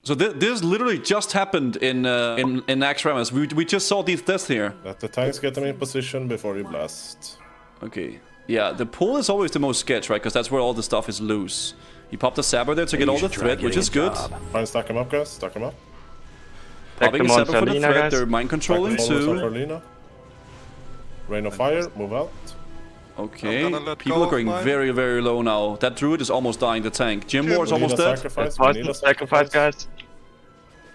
So this literally just happened in Axe Ramas. We just saw these deaths here. Let the tanks get them in position before you blast. Okay. Yeah, the pool is always the most sketch, right? Because that's where all the stuff is loose. You pop the Saber there to get all the threat, which is good. Fine, stack them up, guys. Stack them up. Popping a Saber for the threat, they're mind controlling too. Rain of Fire, move out. Okay, people are going very, very low now. That Druid is almost dying the tank. Jim War is almost dead. We need a sacrifice, guys.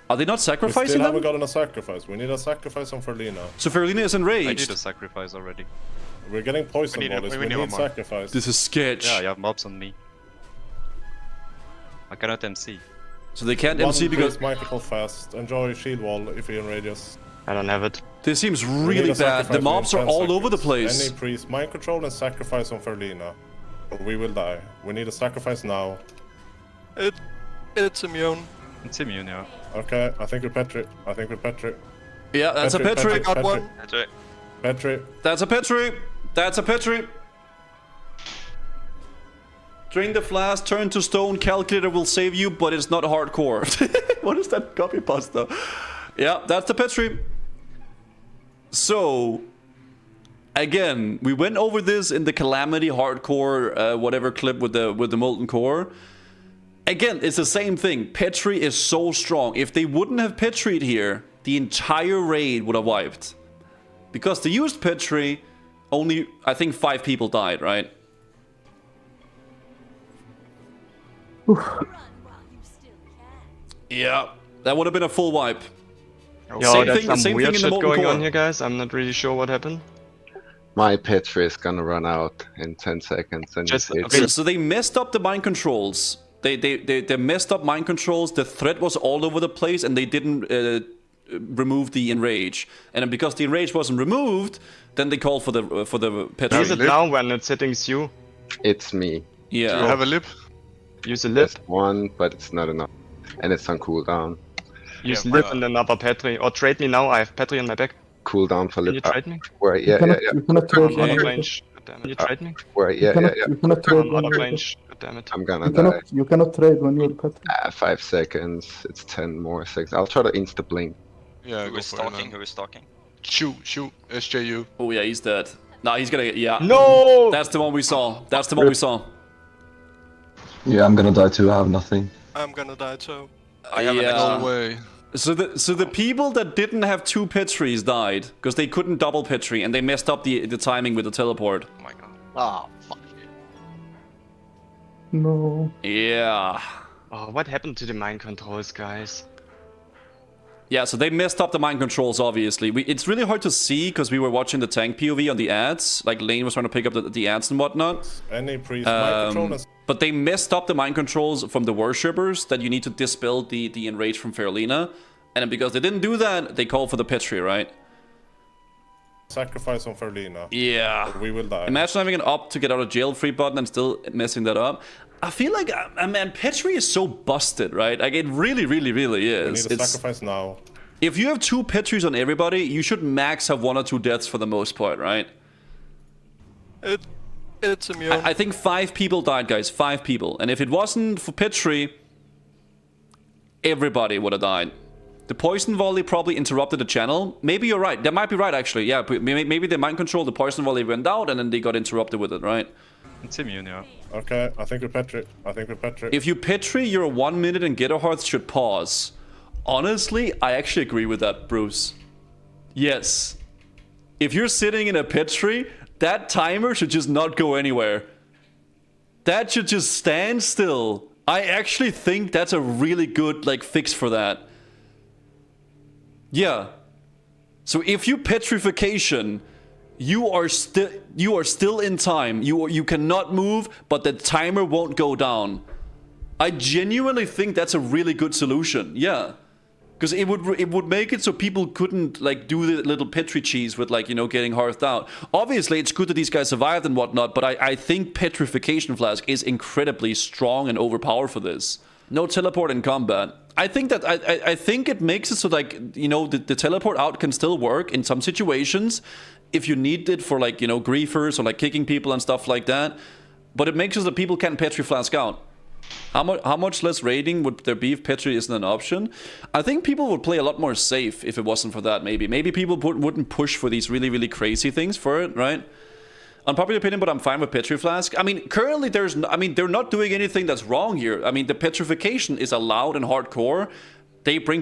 Are they not sacrificing We still them? haven't gotten a sacrifice. We need a sacrifice on Ferlina. So Ferlina is enraged. I need a sacrifice already. We're getting poison bodies. We need sacrifice. This is sketch. Yeah, you have mobs on me. I cannot MC. So they can't MC because... Microphone fast. Enjoy shield wall if you're in radius. I don't have it. This seems really bad. The mobs are all over the place. Any priest, mind control and sacrifice on Ferlina. Or we will die. We need a sacrifice now. It's immune. It's immune, yeah. Okay, I think we're Petri. I think we're Petri. Yeah, that's a Petri. I got one. Petri. Petri. That's a Petri. That's a Petri. Drain the flask, turn to stone, calculator will save you, but it's not hardcore. What is that copy pasta? Yeah, that's the Petri. So, again, we went over this in the Calamity hardcore whatever clip with the Molten Core. Again, it's the same thing. Petri is so strong. If they wouldn't have Petri'd here, the entire raid would have wiped. Because they used Petri, only, I think 5 people died, right? Yeah, that would have been a full wipe. Yo, there's some weird shit going on here, guys. I'm not really sure what happened. My Petri is gonna run out in 10 seconds. And okay, so they messed up the mind controls. They messed up mind controls. The threat was all over the place, and they didn't remove the enrage. And because the enrage wasn't removed, then they called for the Petri. Use it now when it's hitting you. It's me. Yeah. Do you have a lip? Use a lip. There's one, but it's not enough, and it's on cooldown. Use lip and another Petri, or trade me now. I have Petri on my back. Cooldown for lip. Can you trade me? Where? Yeah. You cannot trade. I'm out of range. Damn it. You trade me? Where? Yeah. You cannot trade. I'm out of range. Damn it. I'm gonna die. You cannot trade when you're Petri. 5 seconds. It's 10 more seconds. I'll try to insta blink. Yeah, Who is stalking? Who is stalking? Shoot, SJU. Oh yeah, he's dead. Nah, he's gonna get, yeah. No! That's the one we saw. That's the one we saw. Yeah, I'm gonna die too. I have nothing. I'm gonna die too. I have No way. So the people that didn't have 2 Petris died because they couldn't double Petri and they messed up the timing with the teleport. Oh my god. Oh, fuck. No. Yeah. Oh, what happened to the mind controls, guys? Yeah, so they messed up the mind controls, obviously. It's really hard to see because we were watching the tank POV on the ads. Like, Lane was trying to pick up the ads and whatnot. Any priest mind control. But they messed up the mind controls from the worshippers that you need to dispel the enrage from Ferlina. And because they didn't do that, they called for the Petri, right? Sacrifice on Ferlina. Yeah. Or we will die. Imagine having an up to get out of jail free button and still messing that up. I feel like, man, Petri is so busted, right? Like, it really, really, really is. We need a sacrifice now. If you have 2 Petris on everybody, you should max have 1 or 2 deaths for the most part, right? It's immune. I think 5 people died, guys. 5 people. And if it wasn't for Petri, everybody would have died. The poison volley probably interrupted the channel. Maybe you're right. That might be right, actually. Yeah, maybe they mind control, the poison volley went out, and then they got interrupted with it, right? It's immune, yeah. Okay, I think we're Petri. If you Petri, your 1 minute and Ghetto should pause. Honestly, I actually agree with that, Bruce. Yes. If you're sitting in a Petri, that timer should just not go anywhere. That should just stand still. I actually think that's a really good, like, fix for that. Yeah. So if you petrification, you are still in time. You cannot move, but the timer won't go down. I genuinely think that's a really good solution. Yeah. Because it would make it so people couldn't, like, do the little Petri cheese with, like, you know, getting hearthed out. Obviously, it's good that these guys survived and whatnot, but I think Petrification Flask is incredibly strong and overpowered for this. No teleport in combat. I think that I think it makes it so, like, you know, the teleport out can still work in some situations if you need it for, like, you know, griefers or, like, kicking people and stuff like that. But it makes it so that people can't Petri Flask out. How much less rating would there be if Petri isn't an option? I think people would play a lot more safe if it wasn't for that, maybe. Maybe people wouldn't push for these really, really crazy things for it, right? Unpopular opinion, but I'm fine with Petri Flask. I mean, currently they're not doing anything that's wrong here. I mean, the petrification is allowed in hardcore. They bring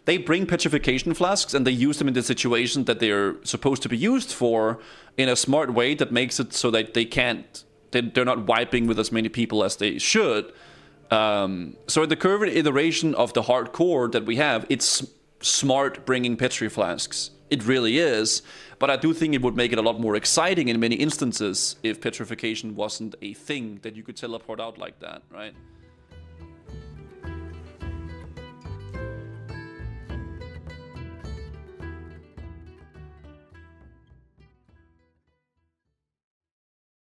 they bring petrification flasks and they use them in the situation that they're supposed to be used for in a smart way that makes it so that they're not wiping with as many people as they should. So in the current iteration of the hardcore that we have, it's smart bringing Petri flasks. It really is. But I do think it would make it a lot more exciting in many instances if petrification wasn't a thing that you could teleport out like that, right?